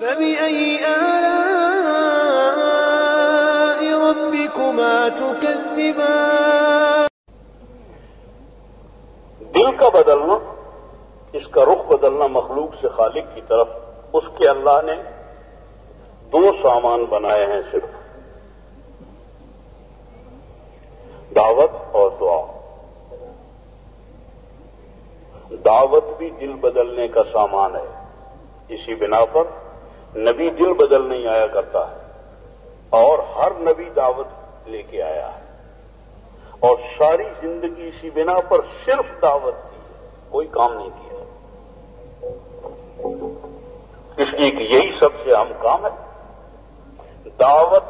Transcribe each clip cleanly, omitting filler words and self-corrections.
فبأي آلاء ربكما تكذبان؟ دل کا بدلنا، اس کا رخ بدلنا مخلوق سے خالق کی طرف، اس کے اللہ نے دو سامان بنائے ہیں صرف، دعوت اور دعا۔ دعوت بھی دل بدلنے کا سامان ہے، اسی بنا پر نبی دل بدل نہیں آیا کرتا ہے، اور ہر نبی دعوت لے کے آیا ہے، اور ساری زندگی اسی بنا پر صرف دعوت کی ہے، کوئی کام نہیں کیا، اس لیے کہ یہی سب سے اہم کام ہے۔ دعوت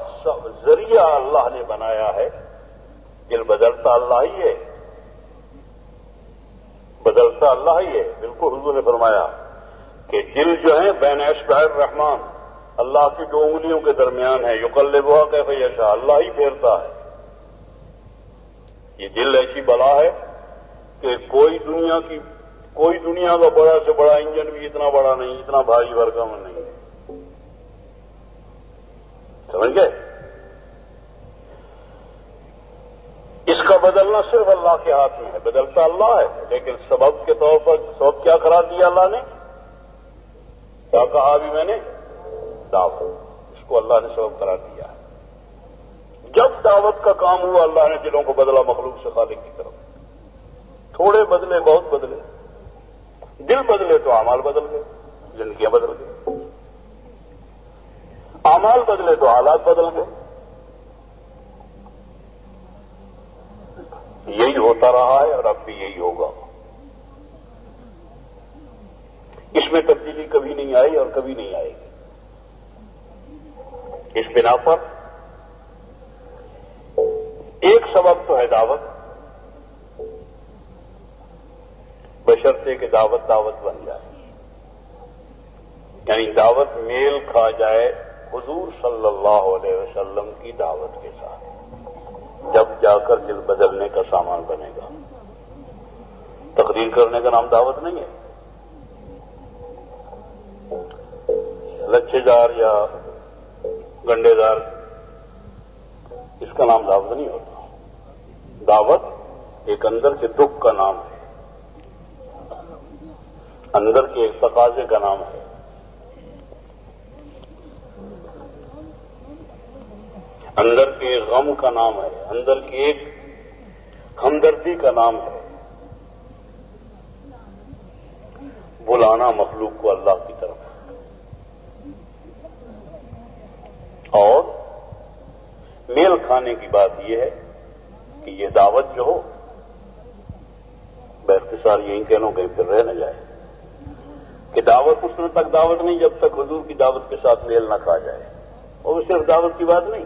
ذریعہ اللہ نے بنایا ہے، دل بدلتا اللہ ہی ہے، بدلتا اللہ ہی ہے۔ بالکل حضور نے فرمایا کہ دل جو ہے بین اصبع الرحمان، اللہ کی دو انگلیوں کے درمیان ہے، یقلبها کیف یشاء، اللہ ہی پھیرتا ہے۔ یہ دل ایسی بلا ہے کہ کوئی دنیا کا بڑا سے بڑا انجن بھی اتنا بڑا نہیں، اتنا بھاری بھرکم نہیں ہے، سمجھ گئے؟ اس کا بدلنا صرف اللہ کے ہاتھ میں ہے، بدلتا اللہ ہے، لیکن سبب کے طور پر سبب کیا قرار دیا اللہ نے؟ کیا کہا ابھی میں نے؟ دعوت، اس کو اللہ نے سبب قرار دیا ہے۔ جب دعوت کا کام ہوا، اللہ نے دلوں کو بدلا مخلوق سے خالق کی طرف، تھوڑے بدلے بہت بدلے، دل بدلے تو اعمال بدل گئے، زندگیاں بدل گئی، اعمال بدلے تو حالات بدل گئے۔ یہی ہوتا رہا ہے اور اب بھی یہی ہوگا، اس میں تبدیلی کبھی نہیں آئی اور کبھی نہیں آئے گی۔ اس بنا پر ایک سبب تو ہے دعوت، بشرطے کہ دعوت بن جائے، یعنی دعوت میل کھا جائے حضور صلی اللہ علیہ وسلم کی دعوت کے ساتھ، جب جا کر دل بدلنے کا سامان بنے گا۔ تقریر کرنے کا نام دعوت نہیں ہے، لچھے دار یا گنڈے دار، اس کا نام دعوت نہیں ہوتا۔ دعوت ایک اندر کے دکھ کا نام ہے، اندر کے ایک تقاضے کا نام ہے، اندر کے ایک غم کا نام ہے، اندر کی ایک ہمدردی کا نام ہے، بلانا مخلوق کو اللہ کی طرف۔ اور میل کھانے کی بات یہ ہے کہ یہ دعوت جو ہو، باختصار یہی کہہ لوں کہیں پھر رہ نہ جائے کہ دعوت اس وقت تک دعوت نہیں جب تک حضور کی دعوت کے ساتھ میل نہ کھا جائے، اور صرف دعوت کی بات نہیں،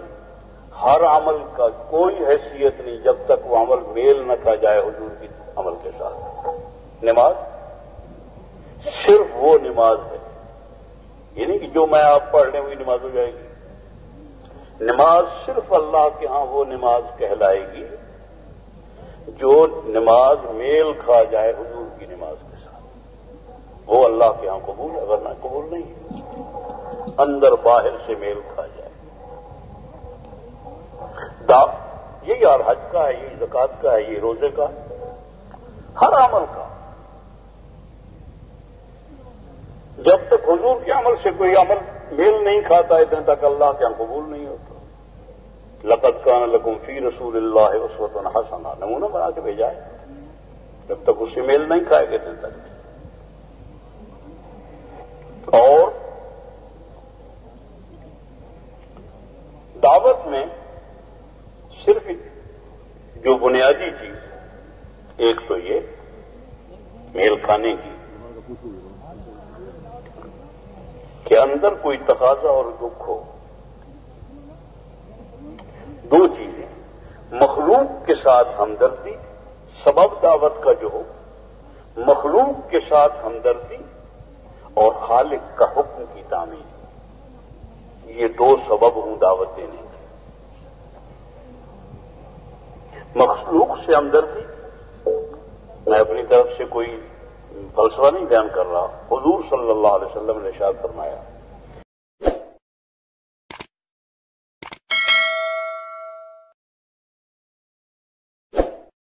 ہر عمل کا کوئی حیثیت نہیں جب تک وہ عمل میل نہ کھا جائے حضور کی عمل کے ساتھ۔ نماز صرف وہ نماز ہے، یہ نہیں کہ جو میں آپ پڑھ لیں وہی نماز ہو جائے گی۔ نماز صرف اللہ کے ہاں وہ نماز کہلائے گی جو نماز میل کھا جائے حضور کی نماز کے ساتھ، وہ اللہ کے ہاں قبول ہے، ورنہ قبول نہیں ہے۔ اندر باہر سے میل کھا جائے، یہی اور حج کا ہے، یہی زکوٰۃ کا ہے، یہ روزے کا، ہر عمل کا۔ جب تک حضور کے عمل سے کوئی عمل میل نہیں کھاتا ہے اتنے تک اللہ کے ہاں قبول نہیں ہوتا۔ لقد کان لکم فی رسول اللہ اسوۃ حسنہ، نمونہ بنا کے بھیجا ہے، جب تک اس سے میل نہیں کھائے گا اتنے تک۔ اور دعوت میں صرف جو بنیادی چیز ایک تو یہ میل کھانے کی کہ اندر کوئی تقاضا اور دکھ ہو، دو چیزیں، مخلوق کے ساتھ ہمدردی، سبب دعوت کا جو ہو، مخلوق کے ساتھ ہمدردی اور خالق کا حکم کی تعمیل، یہ دو سبب ہوں دعوت دینے کے۔ مخلوق سے ہمدردی، میں اپنی طرف سے کوئی فلسفہ نہیں بیان کر رہا، حضور صلی اللہ علیہ وسلم نے ارشاد فرمایا